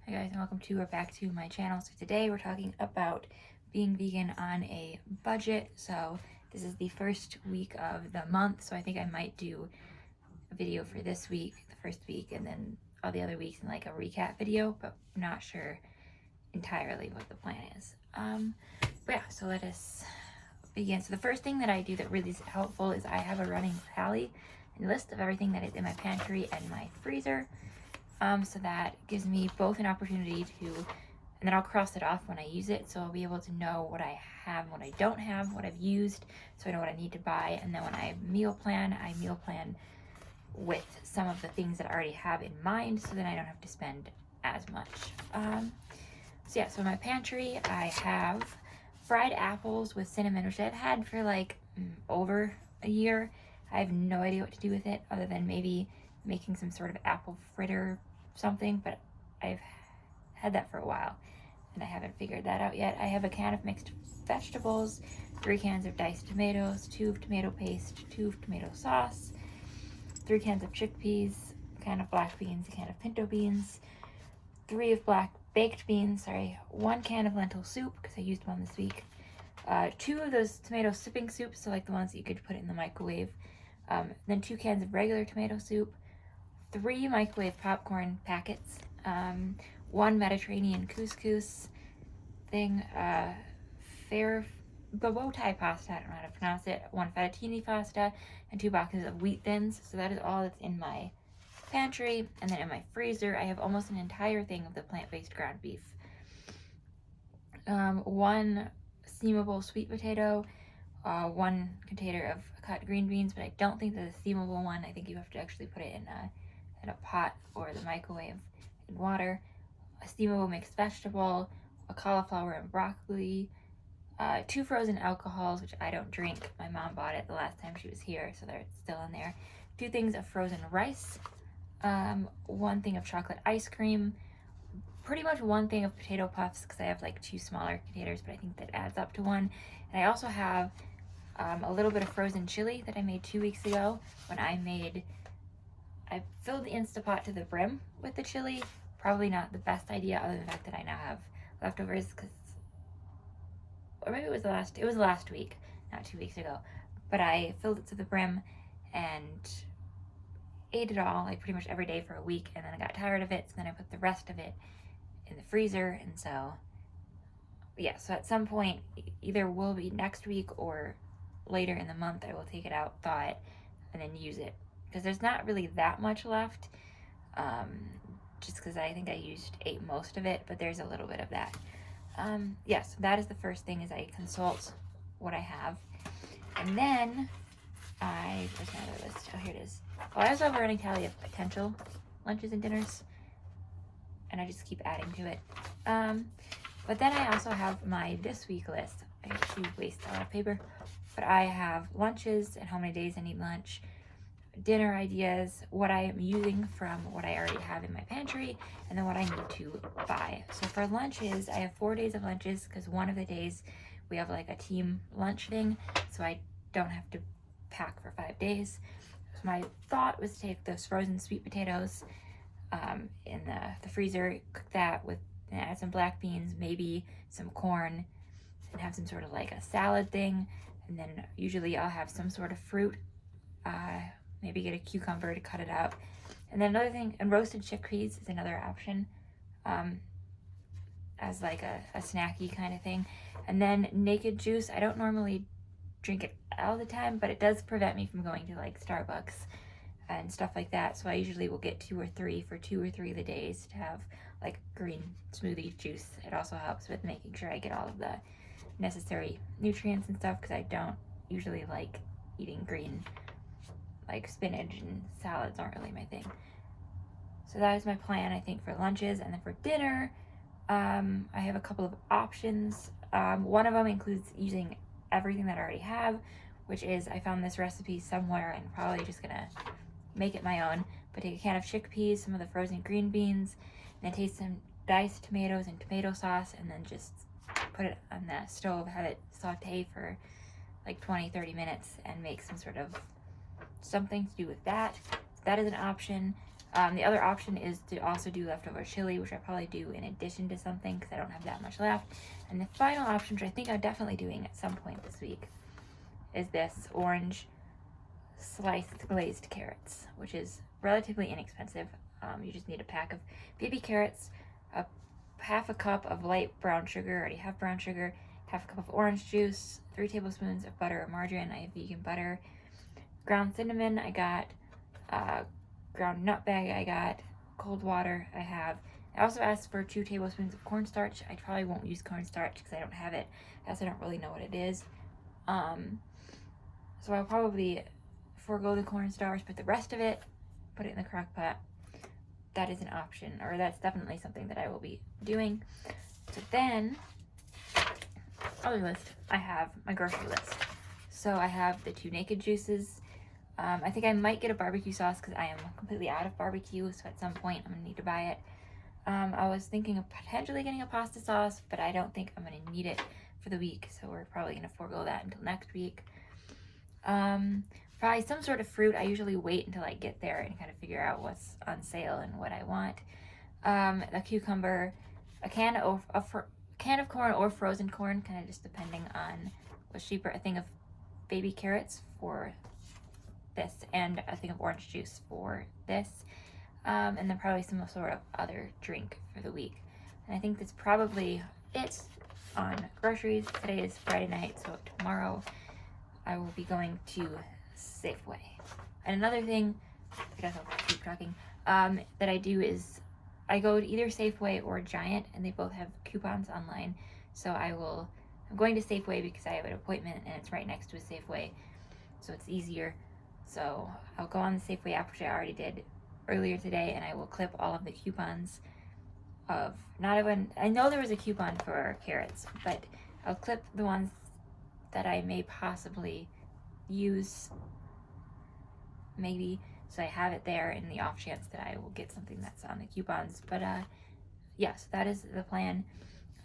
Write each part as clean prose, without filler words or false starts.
Hi guys, and welcome to or back to my channel. So today we're talking about being vegan on a budget. So this is the first week of the month, so I think I might do a video for this week, the first week, and then all the other weeks in like a recap video, but I'm not sure entirely what the plan is. But yeah, so let us begin. So the first thing that I do that really is helpful is I have a running tally and list of everything that is in my pantry and my freezer. So that gives me both an opportunity to, and then I'll cross it off when I use it, so I'll be able to know what I have and what I don't have, what I've used, so I know what I need to buy. And then when I meal plan with some of the things that I already have in mind, so then I don't have to spend as much. So yeah, so in my pantry I have fried apples with cinnamon, which I've had for like over a year. I have no idea what to do with it other than maybe making some sort of apple fritter something, but I've had that for a while and I haven't figured that out yet. I have a can of mixed vegetables, 3 cans of diced tomatoes, 2 of tomato paste, 2 of tomato sauce, 3 cans of chickpeas, a can of black beans, a can of pinto beans, 3 of black baked beans, 1 can of lentil soup because I used one this week, 2 of those tomato sipping soups, so like the ones that you could put in the microwave, then 2 cans of regular tomato soup, 3 microwave popcorn packets, 1 Mediterranean couscous thing, bow tie pasta, I don't know how to pronounce it, 1 fettuccine pasta, and 2 boxes of wheat thins. So that is all that's in my pantry. And then in my freezer, I have almost an entire thing of the plant-based ground beef, 1 steamable sweet potato, 1 container of cut green beans, but I don't think that the steamable one, I think you have to actually put it in a pot or the microwave in water, a steamable mixed vegetable, a cauliflower and broccoli, 2 frozen alcohols, which I don't drink. My mom bought it the last time she was here, so they're still in there. 2 things of frozen rice, 1 thing of chocolate ice cream, pretty much 1 thing of potato puffs because I have like 2 smaller containers, but I think that adds up to 1. And I also have a little bit of frozen chili that I made 2 weeks ago when I filled the Instapot to the brim with the chili. Probably not the best idea other than the fact that I now have leftovers or maybe it was last week, not 2 weeks ago. But I filled it to the brim and ate it all like pretty much every day for a week, and then I got tired of it, so then I put the rest of it in the freezer. And so yeah, so at some point, either will be next week or later in the month, I will take it out, thaw it, and then use it. Because there's not really that much left, just because I think I ate most of it, but there's a little bit of that. So that is the first thing, is I consult what I have. And then where's my other list? Oh, here it is. Oh, I also have a running tally of potential lunches and dinners, and I just keep adding to it. But then I also have my this week list. I actually waste a lot of paper, but I have lunches and how many days I need lunch, dinner ideas, what I am using from what I already have in my pantry, and then what I need to buy. So for lunches, I have 4 days of lunches because one of the days we have like a team lunch thing, so I don't have to pack for 5 days. So my thought was to take those frozen sweet potatoes in the freezer, cook that with, and add some black beans, maybe some corn, and have some sort of like a salad thing. And then usually I'll have some sort of fruit, maybe get a cucumber to cut it up. And then another thing, and roasted chickpeas is another option, as like a snacky kind of thing. And then naked juice, I don't normally drink it all the time, but it does prevent me from going to like Starbucks and stuff like that. So I usually will get 2 or 3 for 2 or 3 of the days to have like green smoothie juice. It also helps with making sure I get all of the necessary nutrients and stuff, because I don't usually like eating green, like spinach and salads aren't really my thing. So that is my plan, I think, for lunches. And then for dinner, I have a couple of options. One of them includes using everything that I already have, which is, I found this recipe somewhere and probably just gonna make it my own. But take a can of chickpeas, some of the frozen green beans, and then take some diced tomatoes and tomato sauce, and then just put it on the stove, have it saute for like 20-30 minutes, and make some sort of something to do with that. So that is an option. The other option is to also do leftover chili, which I probably do in addition to something because I don't have that much left. And the final option, which I think I'm definitely doing at some point this week, is this orange sliced glazed carrots, which is relatively inexpensive. You just need a pack of baby carrots, half a cup of light brown sugar, I already have brown sugar, half a cup of orange juice, 3 tablespoons of butter or margarine. I have vegan butter, ground cinnamon, I got ground nutmeg, I got cold water, I also asked for 2 tablespoons of cornstarch. I probably won't use cornstarch because I don't have it, as I don't really know what it is. So I'll probably forego the cornstarch, but the rest of it, put it in the crock pot. That is an option, or that's definitely something that I will be doing. So then, other list, I have my grocery list. So I have the 2 naked juices. I think I might get a barbecue sauce because I am completely out of barbecue, so at some point I'm going to need to buy it. I was thinking of potentially getting a pasta sauce, but I don't think I'm going to need it for the week, so we're probably going to forego that until next week. Probably some sort of fruit. I usually wait until I get there and kind of figure out what's on sale and what I want. A cucumber, a can of corn or frozen corn, kind of just depending on what's cheaper. A thing of baby carrots for this, and a thing of orange juice for this. And then probably some sort of other drink for the week. And I think that's probably it on groceries. Today is Friday night, so tomorrow I will be going to Safeway. And another thing, I guess I'll keep talking, that I do is I go to either Safeway or Giant, and they both have coupons online. So I'm going to Safeway because I have an appointment and it's right next to a Safeway, so it's easier. So I'll go on the Safeway app, which I already did earlier today, and I will clip all of the coupons of, I know there was a coupon for carrots, but I'll clip the ones that I may possibly use, maybe, so I have it there in the off chance that I will get something that's on the coupons. But yes, that is the plan.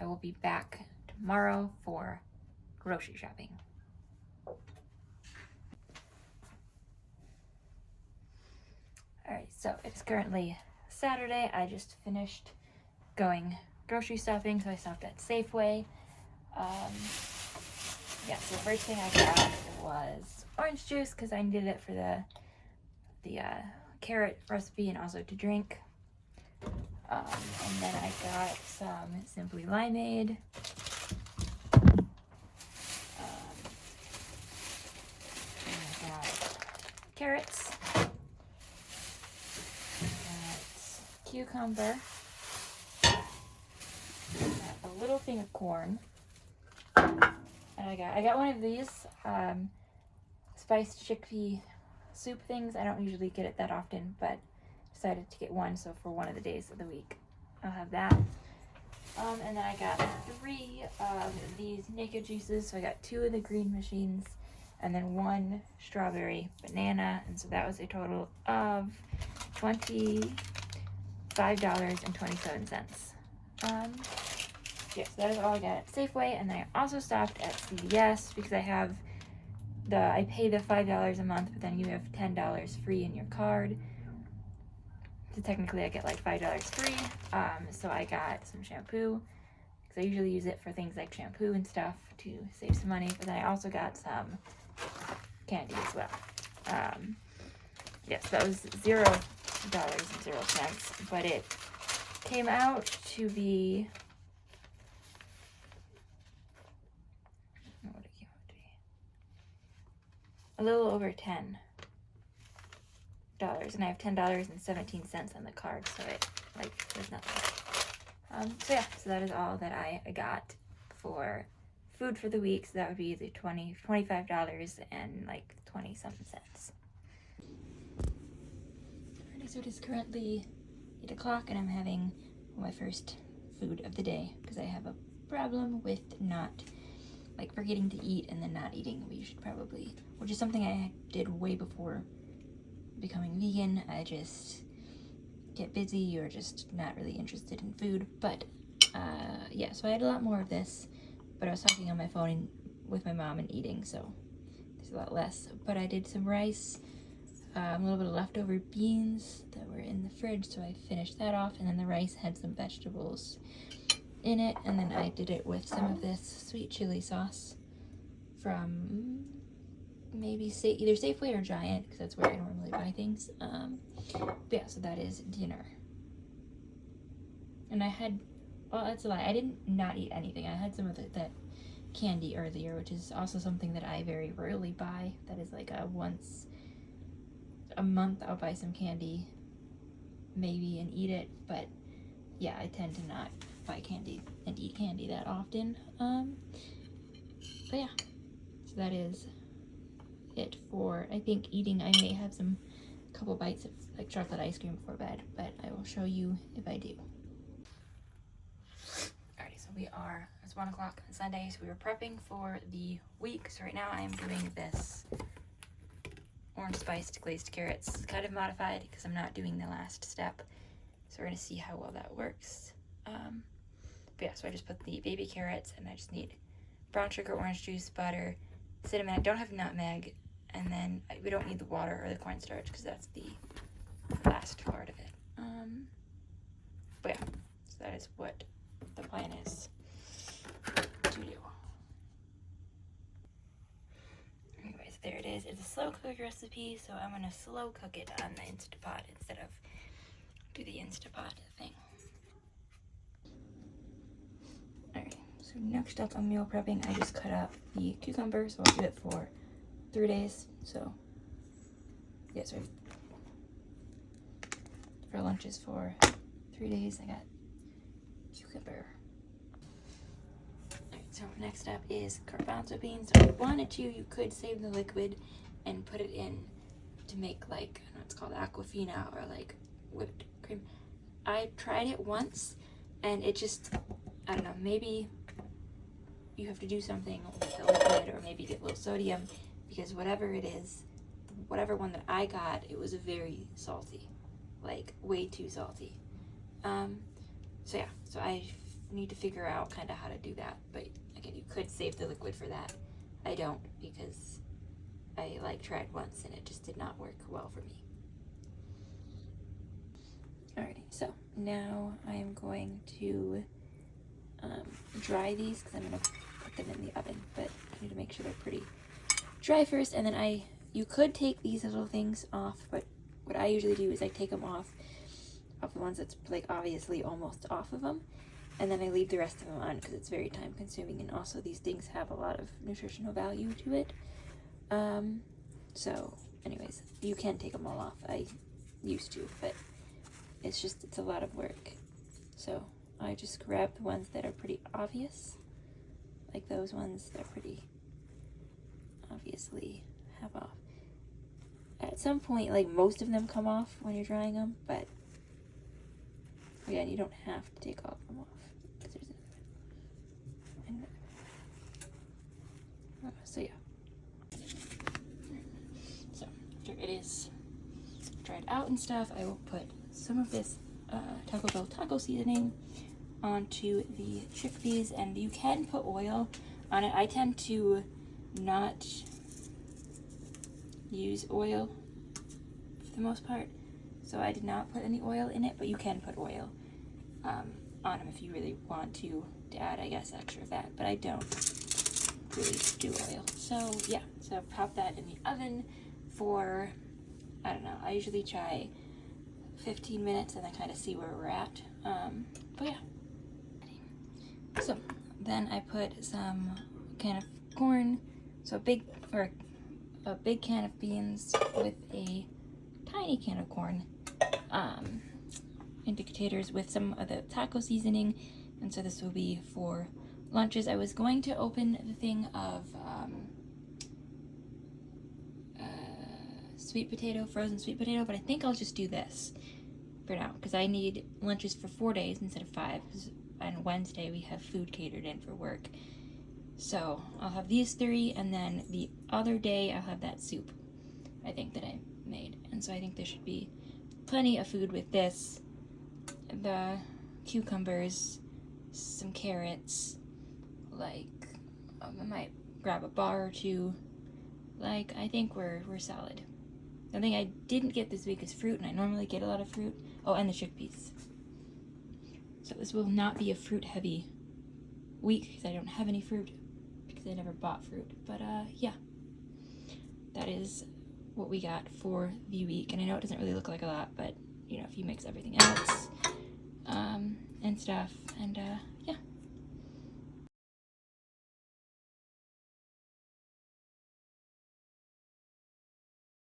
I will be back tomorrow for grocery shopping. Alright, so it's currently Saturday. I just finished going grocery shopping, so I stopped at Safeway. Yeah, so the first thing I got was orange juice because I needed it for the carrot recipe and also to drink. And then I got some Simply Limeade. And I got carrots. Cucumber, a little thing of corn, and I got one of these spiced chickpea soup things. I don't usually get it that often, but decided to get one, so for one of the days of the week I'll have that. And then I got 3 of these naked juices. So I got 2 of the green machines and then 1 strawberry banana, and so that was a total of $25.27. Yes, that is all I got at Safeway. And then I also stopped at CVS because I pay the $5 a month, but then you have $10 free in your card. So technically I get like $5 free. So I got some shampoo because I usually use it for things like shampoo and stuff to save some money. But then I also got some candy as well. Yes, that was $0.00, but it came out to be, a little over $10, and I have $10.17 on the card, so it there's nothing. So yeah, so that is all that I got for food for the week. So that would be the $25 and like 20-something cents. So it is currently 8 o'clock and I'm having my first food of the day because I have a problem with not, forgetting to eat and then not eating, which is something I did way before becoming vegan. I just get busy or just not really interested in food. But yeah, so I had a lot more of this, but I was talking on my phone with my mom and eating, so there's a lot less. But I did some rice, a little bit of leftover beans that were in the fridge, so I finished that off, and then the rice had some vegetables in it, and then I did it with some of this sweet chili sauce from maybe either Safeway or Giant, because that's where I normally buy things. But yeah, so that is dinner. And I had, well, that's a lie, I didn't not eat anything. I had some of that candy earlier, which is also something that I very rarely buy. That is like a once a month I'll buy some candy maybe and eat it, but yeah, I tend to not buy candy and eat candy that often. But yeah, so that is it for, I think, eating. I may have some couple bites of like chocolate ice cream before bed, but I will show you if I do. Alrighty, so it's 1 o'clock on Sunday, so we were prepping for the week. So right now I am doing this orange spiced glazed carrots, kind of modified because I'm not doing the last step. So we're gonna see how well that works. But yeah, so I just put the baby carrots, and I just need brown sugar, orange juice, butter, cinnamon. I don't have nutmeg, and then we don't need the water or the cornstarch because that's the last part of it. But yeah, so that is what the plan is to do. Anyways, there it is. It's a slow cook recipe, so I'm gonna slow cook it on the Instapot instead of do the Instapot thing. Alright, so next up on meal prepping, I just cut up the cucumber, so I'll do it for 3 days. So yeah, so for lunches for 3 days, I got cucumber. Alright, so next up is garbanzo beans. So if you wanted to, you could save the liquid and put it in to make like, I don't know, it's called Aquafina or like whipped cream. I tried it once and it just, I don't know, maybe you have to do something with the liquid or maybe get a little sodium, because whatever it is, whatever one that I got, it was very salty, like way too salty. So yeah, so I need to figure out kind of how to do that, but again, you could save the liquid for that. I don't, because I tried once and it just did not work well for me. Alrighty, so now I am going to dry these because I'm going to put them in the oven, but I need to make sure they're pretty dry first, and then you could take these little things off, but what I usually do is I take them off the ones that's like obviously almost off of them, and then I leave the rest of them on because it's very time consuming, and also these things have a lot of nutritional value to it. So anyways, you can take them all off. I used to, but it's a lot of work. So I just grab the ones that are pretty obvious, like those ones that are pretty obviously have off. At some point, like most of them come off when you're drying them, but again, you don't have to take all of them off. So yeah. So after it is dried out and stuff, I will put some of this Taco Bell taco seasoning onto the chickpeas, and you can put oil on it. I tend to not use oil for the most part, so I did not put any oil in it, but you can put oil on them if you really want to add, I guess, extra fat, but I don't really do oil. So yeah, so pop that in the oven for, I don't know, I usually try 15 minutes and then kind of see where we're at. But yeah. So then I put some can of corn, so a big can of beans with a tiny can of corn into containers with some of the taco seasoning, and so this will be for lunches. I was going to open the thing of frozen sweet potato, but I think I'll just do this for now because I need lunches for 4 days instead of 5, because on Wednesday we have food catered in for work. So I'll have these 3, and then the other day I'll have that soup I think that I made, and so I think there should be plenty of food with this, the cucumbers, some carrots, like I might grab a bar or two. Like, I think we're solid. Something I didn't get this week is fruit, and I normally get a lot of fruit. Oh, and the chickpeas. So this will not be a fruit-heavy week because I don't have any fruit because I never bought fruit. But yeah, that is what we got for the week. And I know it doesn't really look like a lot, but you know, if you mix everything else and stuff, and yeah.